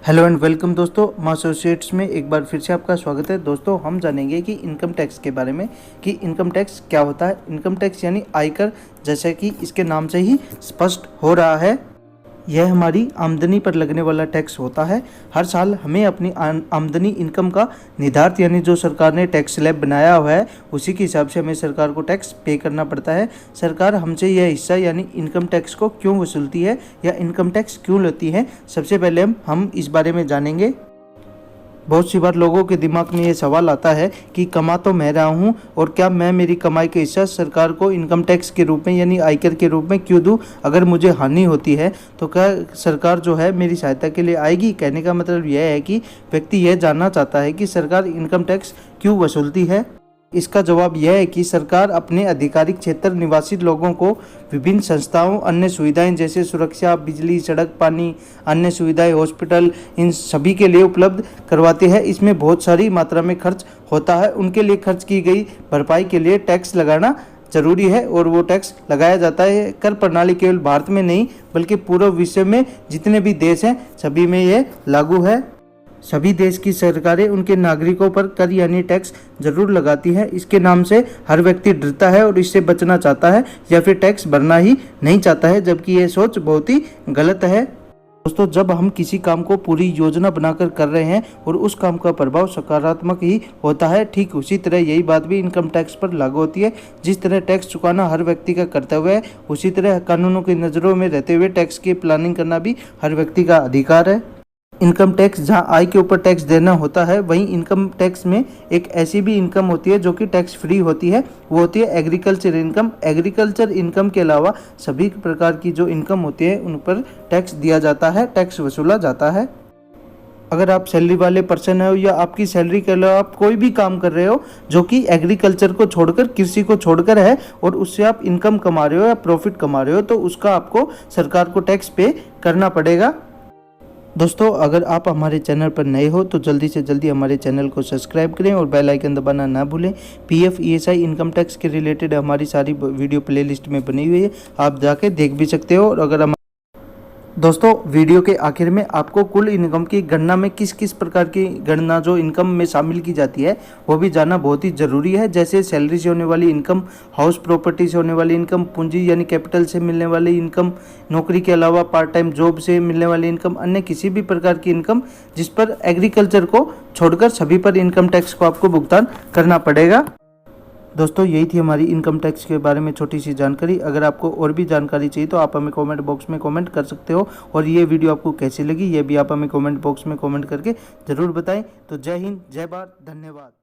Hello and welcome दोस्तों, मां associates में एक बार फिर से आपका स्वागत है। दोस्तों, हम जानेंगे कि इनकम टैक्स के बारे में कि इनकम टैक्स क्या होता है। इनकम टैक्स यानी आयकर, जैसा कि इसके नाम से ही स्पष्ट हो रहा है, यह हमारी आमदनी पर लगने वाला टैक्स होता है। हर साल हमें अपनी आमदनी इनकम का निर्धारित यानी जो सरकार ने टैक्स स्लैब बनाया हुआ है उसी के हिसाब से हमें सरकार को टैक्स पे करना पड़ता है। सरकार हमसे यह हिस्सा यानी इनकम टैक्स को क्यों वसूलती है या इनकम टैक्स क्यों लेती है, सबसे पहले हम इस बारे में जानेंगे। बहुत सी बार लोगों के दिमाग में ये सवाल आता है कि कमा तो मैं रहा हूँ और क्या मैं मेरी कमाई का हिस्सा सरकार को इनकम टैक्स के रूप में यानी आयकर के रूप में क्यों दूँ। अगर मुझे हानि होती है तो क्या सरकार जो है मेरी सहायता के लिए आएगी। कहने का मतलब यह है कि व्यक्ति यह जानना चाहता है कि सरकार इनकम टैक्स क्यों वसूलती है। इसका जवाब यह है कि सरकार अपने आधिकारिक क्षेत्र निवासी लोगों को विभिन्न संस्थाओं, अन्य सुविधाएं जैसे सुरक्षा, बिजली, सड़क, पानी, अन्य सुविधाएं, हॉस्पिटल, इन सभी के लिए उपलब्ध करवाती है। इसमें बहुत सारी मात्रा में खर्च होता है। उनके लिए खर्च की गई भरपाई के लिए टैक्स लगाना जरूरी है और वो टैक्स लगाया जाता है। कर प्रणाली केवल भारत में नहीं बल्कि पूरे विश्व में जितने भी देश हैं सभी में ये लागू है। सभी देश की सरकारें उनके नागरिकों पर कर यानी टैक्स जरूर लगाती है। इसके नाम से हर व्यक्ति डरता है और इससे बचना चाहता है या फिर टैक्स भरना ही नहीं चाहता है, जबकि यह सोच बहुत ही गलत है। दोस्तों, जब हम किसी काम को पूरी योजना बनाकर कर रहे हैं और उस काम का प्रभाव सकारात्मक ही होता है, ठीक उसी तरह यही बात भी इनकम टैक्स पर लागू होती है। जिस तरह टैक्स चुकाना हर व्यक्ति का कर्तव्य है, उसी तरह कानूनों की नज़रों में रहते हुए टैक्स की प्लानिंग करना भी हर व्यक्ति का अधिकार है। इनकम टैक्स जहां आय के ऊपर टैक्स देना होता है, वहीं इनकम टैक्स में एक ऐसी भी इनकम होती है जो कि टैक्स फ्री होती है, वो होती है एग्रीकल्चर इनकम। एग्रीकल्चर इनकम के अलावा सभी प्रकार की जो इनकम होती है उन पर टैक्स दिया जाता है, टैक्स वसूला जाता है। अगर आप सैलरी वाले पर्सन हो या आपकी सैलरी के अलावा आप कोई भी काम कर रहे हो जो कि एग्रीकल्चर को छोड़कर, कृषि को छोड़कर है और उससे आप इनकम कमा रहे हो या प्रॉफिट कमा रहे हो, तो उसका आपको सरकार को टैक्स पे करना पड़ेगा। दोस्तों, अगर आप हमारे चैनल पर नए हो तो जल्दी से जल्दी हमारे चैनल को सब्सक्राइब करें और बेल आइकन दबाना ना भूलें। पीएफ, ईएसआई, इनकम टैक्स के रिलेटेड हमारी सारी वीडियो प्लेलिस्ट में बनी हुई है, आप जाके देख भी सकते हो। और अगर दोस्तों, वीडियो के आखिर में आपको कुल इनकम की गणना में किस किस प्रकार की गणना जो इनकम में शामिल की जाती है वो भी जानना बहुत ही ज़रूरी है। जैसे सैलरी से होने वाली इनकम, हाउस प्रॉपर्टी से होने वाली इनकम, पूंजी यानी कैपिटल से मिलने वाली इनकम, नौकरी के अलावा पार्ट टाइम जॉब से मिलने वाली इनकम, अन्य किसी भी प्रकार की इनकम जिस पर एग्रीकल्चर को छोड़कर सभी पर इनकम टैक्स को आपको भुगतान करना पड़ेगा। दोस्तों, यही थी हमारी इनकम टैक्स के बारे में छोटी सी जानकारी। अगर आपको और भी जानकारी चाहिए तो आप हमें कमेंट बॉक्स में कमेंट कर सकते हो और ये वीडियो आपको कैसी लगी ये भी आप हमें कमेंट बॉक्स में कमेंट करके ज़रूर बताएं। तो जय हिंद, जय भारत, धन्यवाद।